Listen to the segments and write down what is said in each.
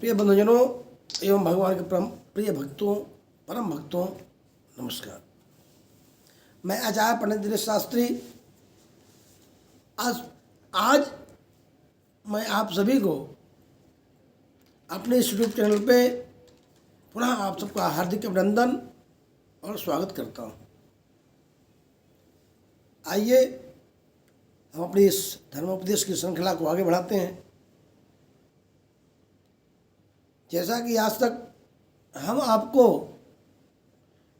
प्रिय बंधुजनों एवं भगवान के प्रिय भक्तों, परम भक्तों, नमस्कार। मैं आचार्य पंडित दिनेश शास्त्री। आज मैं आप सभी को अपने इस यूट्यूब चैनल पे पुनः आप सबका हार्दिक अभिनंदन और स्वागत करता हूँ। आइए हम अपनी इस धर्मोपदेश की श्रृंखला को आगे बढ़ाते हैं। जैसा कि आज तक हम आपको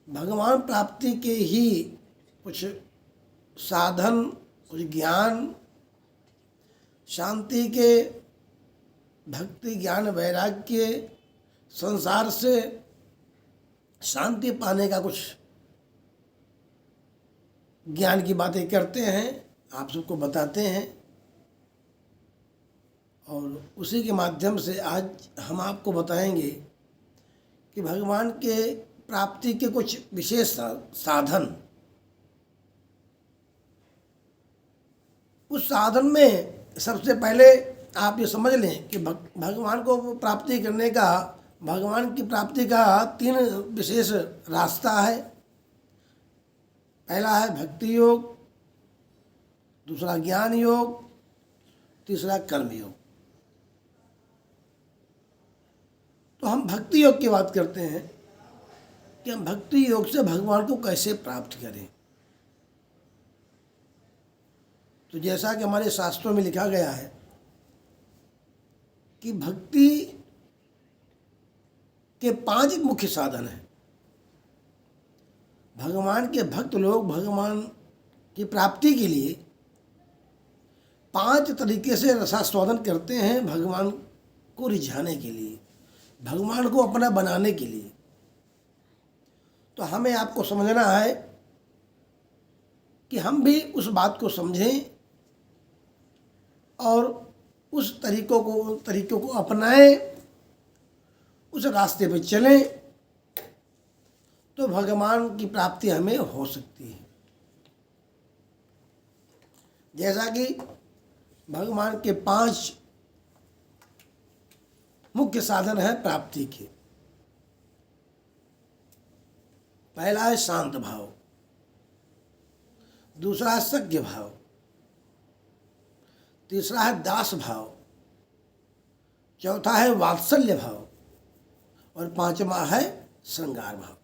भगवान प्राप्ति के ही कुछ साधन, कुछ ज्ञान, शांति के, भक्ति, ज्ञान, वैराग्य, संसार से शांति पाने का कुछ ज्ञान की बातें करते हैं, आप सबको बताते हैं और उसी के माध्यम से आज हम आपको बताएंगे कि भगवान के प्राप्ति के कुछ विशेष साधन। उस साधन में सबसे पहले आप ये समझ लें कि भगवान को प्राप्ति करने का, भगवान की प्राप्ति का 3 विशेष रास्ता है। पहला है भक्ति योग, दूसरा ज्ञान योग, तीसरा कर्म योग। तो हम भक्ति योग की बात करते हैं कि हम भक्ति योग से भगवान को कैसे प्राप्त करें। तो जैसा कि हमारे शास्त्रों में लिखा गया है कि भक्ति के 5 मुख्य साधन हैं। भगवान के भक्त लोग भगवान की प्राप्ति के लिए 5 तरीके से रसास्वादन करते हैं, भगवान को रिझाने के लिए, भगवान को अपना बनाने के लिए। तो हमें आपको समझना है कि हम भी उस बात को समझें और उस तरीकों को अपनाएं, उस रास्ते पे चलें, तो भगवान की प्राप्ति हमें हो सकती है। जैसा कि भगवान के 5 मुख्य साधन है प्राप्ति के। पहला है शांत भाव, दूसरा है सज्ञ भाव, तीसरा है दास भाव, चौथा है वात्सल्य भाव और 5वां है श्रृंगार भाव।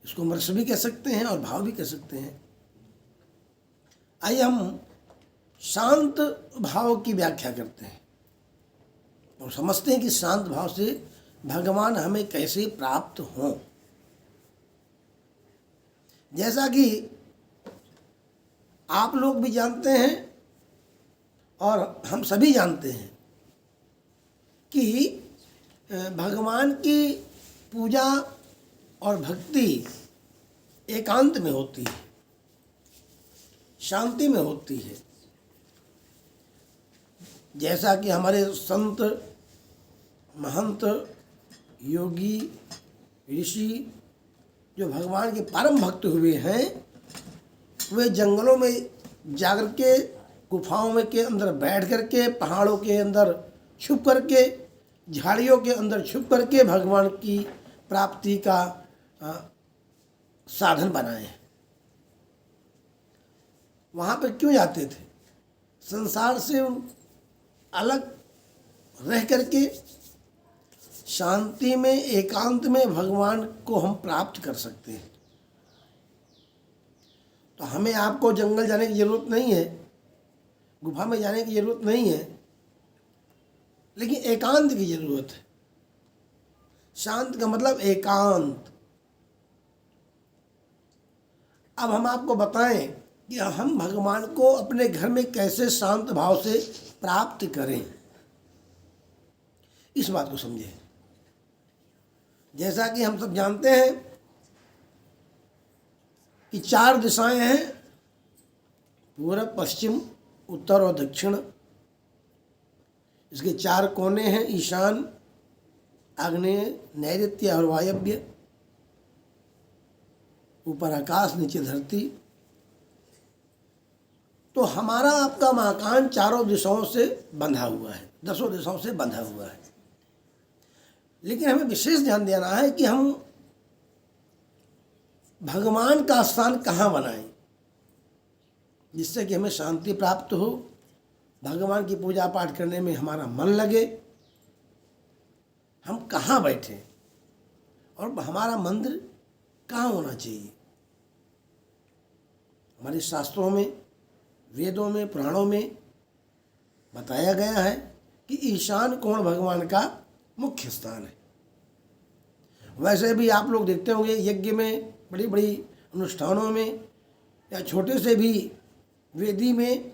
इसको मर्ष भी कह सकते हैं और भाव भी कह सकते हैं। आइए हम शांत भाव की व्याख्या करते हैं और समझते हैं कि शांत भाव से भगवान हमें कैसे प्राप्त हों। जैसा कि आप लोग भी जानते हैं और हम सभी जानते हैं कि भगवान की पूजा और भक्ति एकांत में होती है, शांति में होती है। जैसा कि हमारे संत, महंत, योगी, ऋषि जो भगवान के परम भक्त हुए हैं, वे जंगलों में जाकर के, गुफाओं में के अंदर बैठ करके, पहाड़ों के अंदर छुप करके, झाड़ियों के अंदर छुप करके भगवान की प्राप्ति का साधन बनाए। वहाँ पर क्यों जाते थे? संसार से अलग रह करके शांति में, एकांत में भगवान को हम प्राप्त कर सकते हैं। तो हमें आपको जंगल जाने की ज़रूरत नहीं है, गुफा में जाने की ज़रूरत नहीं है, लेकिन एकांत की ज़रूरत है। शांत का मतलब एकांत। अब हम आपको बताएं कि हम भगवान को अपने घर में कैसे शांत भाव से प्राप्त करें, इस बात को समझें। जैसा कि हम सब जानते हैं कि 4 दिशाएं हैं, पूर्व, पश्चिम, उत्तर और दक्षिण। इसके 4 कोने हैं, ईशान, आग्नेय, नैऋत्य और वायव्य। ऊपर आकाश, नीचे धरती। तो हमारा आपका मकान चारों दिशाओं से बंधा हुआ है, 10 दिशाओं से बंधा हुआ है। लेकिन हमें विशेष ध्यान देना है कि हम भगवान का स्थान कहाँ बनाएं जिससे कि हमें शांति प्राप्त हो, भगवान की पूजा पाठ करने में हमारा मन लगे। हम कहाँ बैठें और हमारा मंदिर कहाँ होना चाहिए। हमारे शास्त्रों में, वेदों में, पुराणों में बताया गया है कि ईशान कोण भगवान का मुख्य स्थान है। वैसे भी आप लोग देखते होंगे यज्ञ में, बड़ी बड़ी अनुष्ठानों में या छोटे से भी वेदी में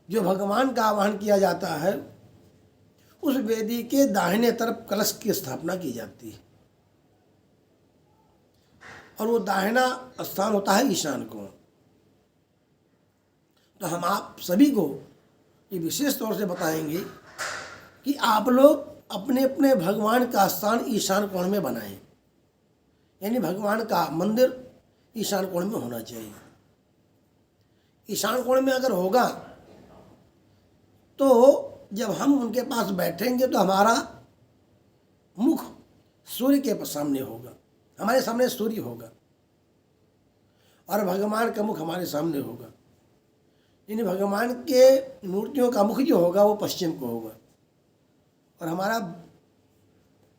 जो भगवान का आवाहन किया जाता है उस वेदी के दाहिने तरफ कलश की स्थापना की जाती है और वो दाहिना स्थान होता है ईशान कोण। तो हम आप सभी को ये विशेष तौर से बताएंगे कि आप लोग अपने अपने भगवान का स्थान ईशान कोण में बनाएं, यानी भगवान का मंदिर ईशान कोण में होना चाहिए। ईशान कोण में अगर होगा तो जब हम उनके पास बैठेंगे तो हमारा मुख सूर्य के सामने होगा, हमारे सामने सूर्य होगा और भगवान का मुख हमारे सामने होगा। यानी भगवान के मूर्तियों का मुख जो होगा वो पश्चिम को होगा और हमारा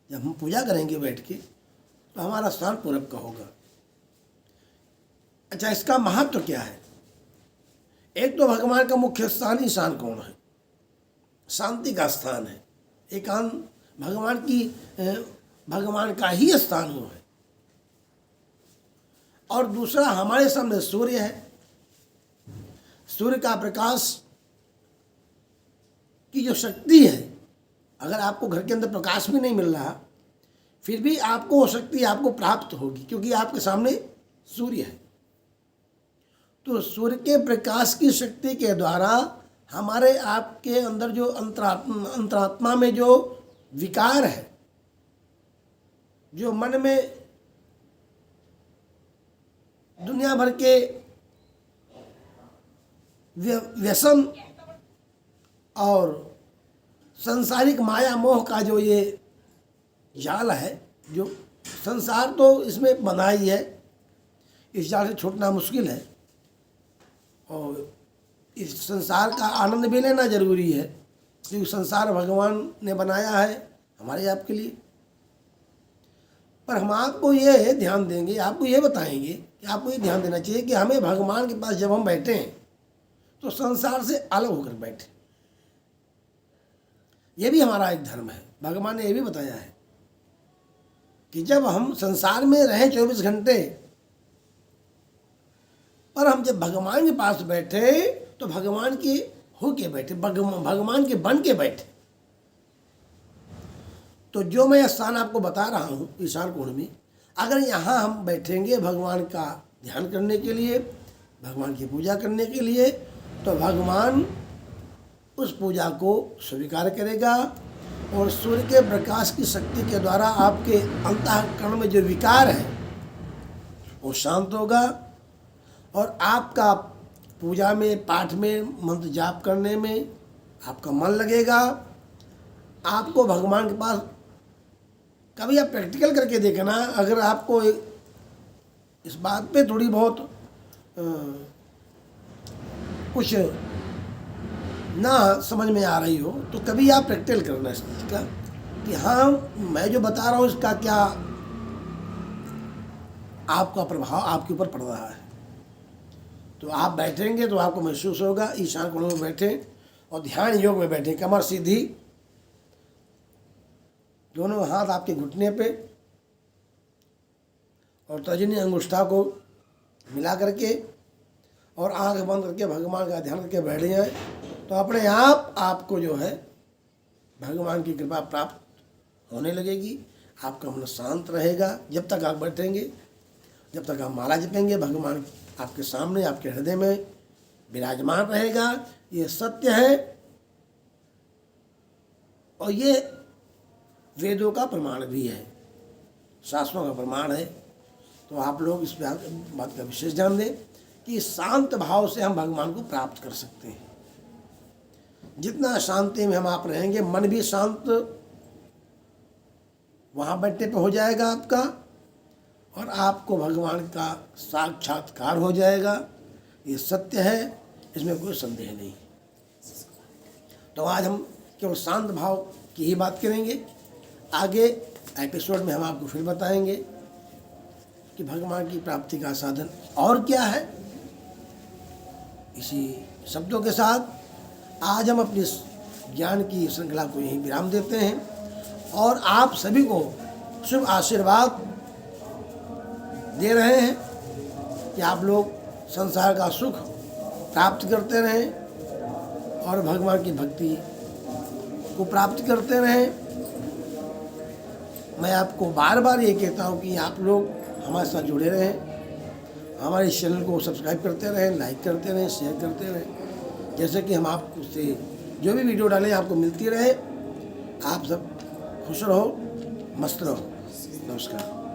जब हम पूजा करेंगे बैठ के तो हमारा स्थान पूरब का होगा। अच्छा, इसका महत्व क्या है? एक तो भगवान का मुख्य स्थान ईशान कोण है, शांति का स्थान है, एकांत भगवान का ही स्थान वो है। और दूसरा हमारे सामने सूर्य है। सूर्य का प्रकाश की जो शक्ति है, अगर आपको घर के अंदर प्रकाश भी नहीं मिल रहा फिर भी आपको वो शक्ति आपको प्राप्त होगी क्योंकि आपके सामने सूर्य है। तो सूर्य के प्रकाश की शक्ति के द्वारा हमारे आपके अंदर जो अंतरात्मा में जो विकार है, जो मन में दुनिया भर के व्यसन और संसारिक माया मोह का जो ये जाल है, जो संसार तो इसमें बंधा ही है, इस जाल से छूटना मुश्किल है और इस संसार का आनंद भी लेना जरूरी है क्योंकि संसार भगवान ने बनाया है हमारे आपके लिए। पर हम आपको ये ध्यान देंगे, आपको ये बताएंगे कि आपको ये ध्यान देना चाहिए कि हमें भगवान के पास जब हम बैठे तो संसार से अलग होकर बैठे। ये भी हमारा एक धर्म है। भगवान ने ये भी बताया है कि जब हम संसार में रहें 24 घंटे पर हम जब भगवान के पास बैठे तो भगवान के होके बैठे, भगवान के बन के बैठे। तो जो मैं स्थान आपको बता रहा हूँ ईशान कोण में, अगर यहाँ हम बैठेंगे भगवान का ध्यान करने के लिए, भगवान की पूजा करने के लिए, तो भगवान उस पूजा को स्वीकार करेगा और सूर्य के प्रकाश की शक्ति के द्वारा आपके अंतःकरण में जो विकार है वो शांत होगा और आपका पूजा में, पाठ में, मंत्र जाप करने में आपका मन लगेगा। आपको भगवान के पास कभी आप प्रैक्टिकल करके देखना, अगर आपको इस बात पे थोड़ी बहुत कुछ ना समझ में आ रही हो तो कभी आप प्रैक्टिकल करना इस चीज़ का कि हाँ मैं जो बता रहा हूँ इसका क्या आपका प्रभाव आपके ऊपर पड़ रहा है। तो आप बैठेंगे तो आपको महसूस होगा ईशान कोण में बैठे और ध्यान योग में बैठे, कमर सीधी, दोनों हाथ आपके घुटने पे और तर्जनी अंगुष्ठा को मिला करके और आंख बंद करके भगवान का ध्यान करके बैठ जाए तो अपने आप आपको जो है भगवान की कृपा प्राप्त होने लगेगी। आपका मन शांत रहेगा जब तक आप बैठेंगे, जब तक आप माला जपेंगे भगवान आपके सामने, आपके हृदय में विराजमान रहेगा। ये सत्य है और ये वेदों का प्रमाण भी है, शास्त्रों का प्रमाण है। तो आप लोग इस बात का विशेष ध्यान दें कि शांत भाव से हम भगवान को प्राप्त कर सकते हैं। जितना शांति में हम आप रहेंगे, मन भी शांत वहाँ बैठने पे हो जाएगा आपका, और आपको भगवान का साक्षात्कार हो जाएगा। ये सत्य है, इसमें कोई संदेह नहीं। तो आज हम केवल शांत भाव की ही बात करेंगे। आगे एपिसोड में हम आपको फिर बताएंगे कि भगवान की प्राप्ति का साधन और क्या है। इसी शब्दों के साथ आज हम अपनी ज्ञान की श्रृंखला को यहीं विराम देते हैं और आप सभी को शुभ आशीर्वाद दे रहे हैं कि आप लोग संसार का सुख प्राप्त करते रहें और भगवान की भक्ति को प्राप्त करते रहें। मैं आपको बार बार ये कहता हूँ कि आप लोग हमारे साथ जुड़े रहें, हमारे इस चैनल को सब्सक्राइब करते रहें, लाइक करते रहें, शेयर करते रहें, जैसे कि हम आपको से जो भी वीडियो डालें आपको मिलती रहे। आप सब खुश रहो, मस्त रहो। नमस्कार।